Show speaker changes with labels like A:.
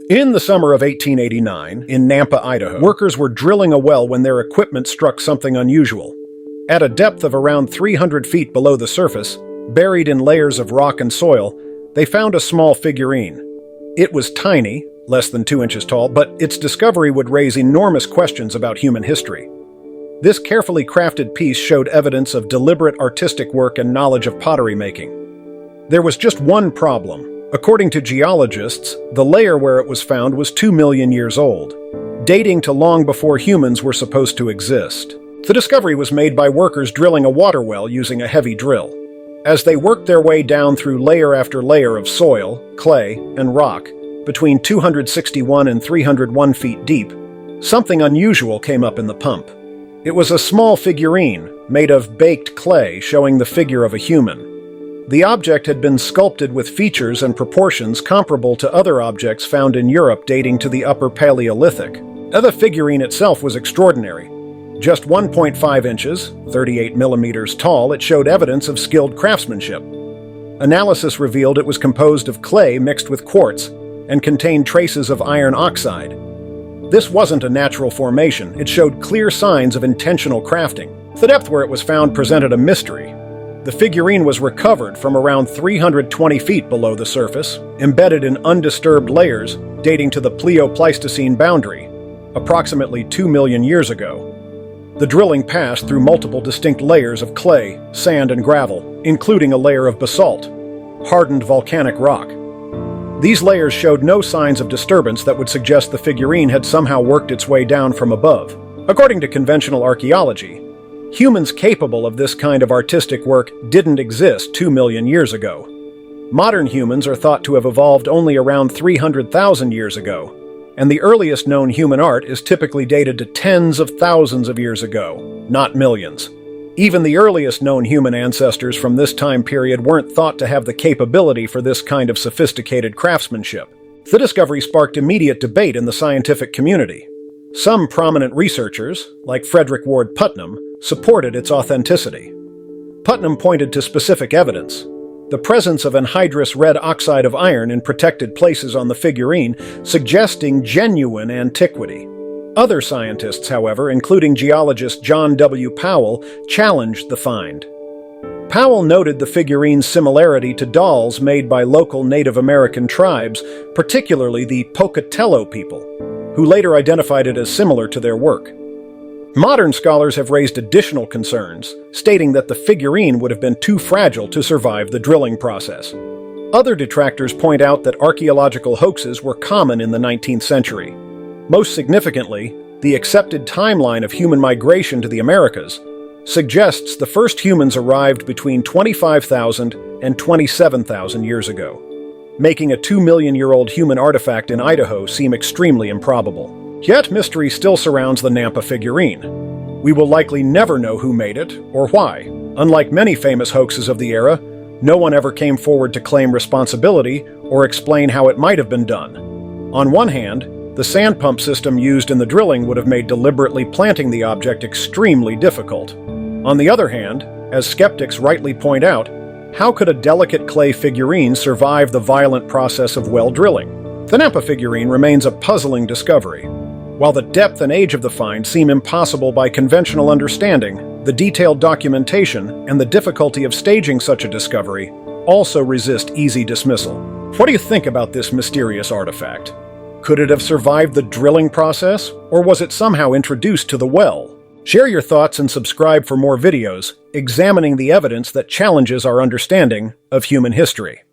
A: In the summer of 1889, in Nampa, Idaho, workers were drilling a well when their equipment struck something unusual. At a depth of around 300 feet below the surface, buried in layers of rock and soil, they found a small figurine. It was tiny, less than 2 inches tall, but its discovery would raise enormous questions about human history. This carefully crafted piece showed evidence of deliberate artistic work and knowledge of pottery making. There was just one problem. According to geologists, the layer where it was found was 2 million years old, dating to long before humans were supposed to exist. The discovery was made by workers drilling a water well using a heavy drill. As they worked their way down through layer after layer of soil, clay, and rock, between 261 and 301 feet deep, something unusual came up in the pump. It was a small figurine made of baked clay showing the figure of a human. The object had been sculpted with features and proportions comparable to other objects found in Europe dating to the Upper Paleolithic. The figurine itself was extraordinary. Just 1.5 inches, 38 millimeters tall, it showed evidence of skilled craftsmanship. Analysis revealed it was composed of clay mixed with quartz and contained traces of iron oxide. This wasn't a natural formation, it showed clear signs of intentional crafting. The depth where it was found presented a mystery. The figurine was recovered from around 320 feet below the surface, embedded in undisturbed layers dating to the Pleistocene boundary, approximately 2 million years ago. The drilling passed through multiple distinct layers of clay, sand, and gravel, including a layer of basalt, hardened volcanic rock. These layers showed no signs of disturbance that would suggest the figurine had somehow worked its way down from above. According to conventional archaeology, humans capable of this kind of artistic work didn't exist 2 million years ago. Modern humans are thought to have evolved only around 300,000 years ago, and the earliest known human art is typically dated to tens of thousands of years ago, not millions. Even the earliest known human ancestors from this time period weren't thought to have the capability for this kind of sophisticated craftsmanship. The discovery sparked immediate debate in the scientific community. Some prominent researchers, like Frederick Ward Putnam, supported its authenticity. Putnam pointed to specific evidence: the presence of anhydrous red oxide of iron in protected places on the figurine, suggesting genuine antiquity. Other scientists, however, including geologist John W. Powell, challenged the find. Powell noted the figurine's similarity to dolls made by local Native American tribes, particularly the Pocatello people, who later identified it as similar to their work. Modern scholars have raised additional concerns, stating that the figurine would have been too fragile to survive the drilling process. Other detractors point out that archaeological hoaxes were common in the 19th century. Most significantly, the accepted timeline of human migration to the Americas suggests the first humans arrived between 25,000 and 27,000 years ago, making a 2 million-year-old human artifact in Idaho seem extremely improbable. Yet mystery still surrounds the Nampa figurine. We will likely never know who made it or why. Unlike many famous hoaxes of the era, no one ever came forward to claim responsibility or explain how it might have been done. On one hand, the sand pump system used in the drilling would have made deliberately planting the object extremely difficult. On the other hand, as skeptics rightly point out, how could a delicate clay figurine survive the violent process of well drilling? The Nampa figurine remains a puzzling discovery. While the depth and age of the find seem impossible by conventional understanding, the detailed documentation and the difficulty of staging such a discovery also resist easy dismissal. What do you think about this mysterious artifact? Could it have survived the drilling process, or was it somehow introduced to the well? Share your thoughts and subscribe for more videos examining the evidence that challenges our understanding of human history.